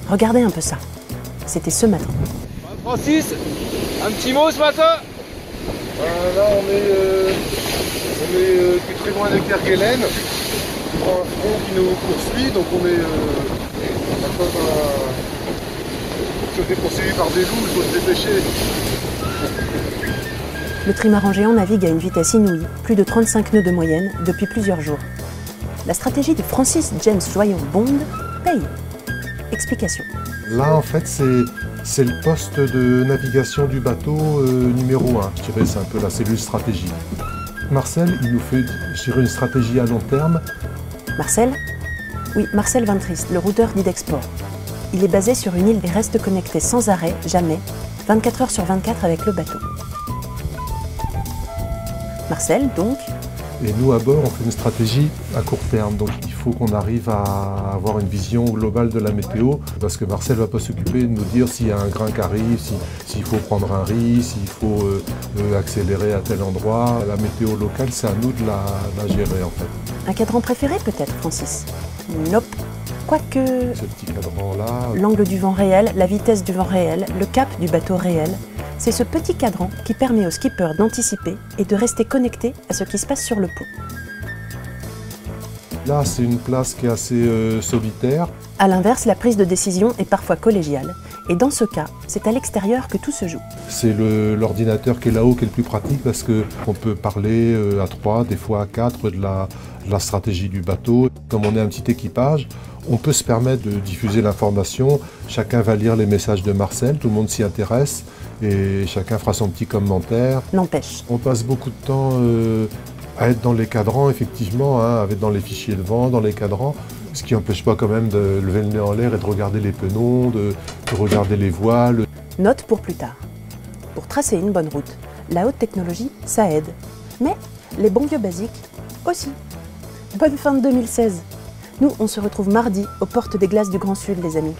Regardez un peu ça. C'était ce matin. Francis, un petit mot ce matin? Là, on est plus très loin de Kerguelen. On prend un front qui nous poursuit, donc on est se fait poursuivre par des loups, il faut se dépêcher. Le trimaran géant navigue à une vitesse inouïe, plus de 35 nœuds de moyenne, depuis plusieurs jours. La stratégie de Francis James Joyon Bond paye. Explication. Là, en fait, c'est le poste de navigation du bateau numéro 1. Je dirais, c'est un peu la cellule stratégique. Marcel, il nous fait, je dirais, une stratégie à long terme. Marcel? Oui, Marcel Van Triest, le routeur d'Idexport. Il est basé sur une île et reste connecté sans arrêt, jamais, 24 heures sur 24 avec le bateau. Marcel, donc. Et nous, à bord, on fait une stratégie à court terme. Donc, il faut qu'on arrive à avoir une vision globale de la météo. Parce que Marcel ne va pas s'occuper de nous dire s'il y a un grain qui arrive, s'il faut prendre un risque, s'il faut accélérer à tel endroit. La météo locale, c'est à nous de la gérer, en fait. Un cadran préféré, peut-être, Francis? Nope. Quoique... Ce petit cadran-là... L'angle du vent réel, la vitesse du vent réel, le cap du bateau réel... C'est ce petit cadran qui permet au skipper d'anticiper et de rester connecté à ce qui se passe sur le pont. Là, c'est une place qui est assez solitaire. A l'inverse, la prise de décision est parfois collégiale. Et dans ce cas, c'est à l'extérieur que tout se joue. C'est l'ordinateur qui est là-haut qui est le plus pratique parce qu'on peut parler à 3, des fois à 4 de la stratégie du bateau. Comme on est un petit équipage, on peut se permettre de diffuser l'information. Chacun va lire les messages de Marcel, tout le monde s'y intéresse et chacun fera son petit commentaire. N'empêche. On passe beaucoup de temps à être dans les cadrans, effectivement, à être dans les fichiers de vent, dans les cadrans. Ce qui n'empêche pas quand même de lever le nez en l'air et de regarder les penons, de regarder les voiles. Note pour plus tard. Pour tracer une bonne route, la haute technologie, ça aide. Mais les bons vieux basiques aussi. Bonne fin de 2016. Nous, on se retrouve mardi aux portes des glaces du Grand Sud, les amis.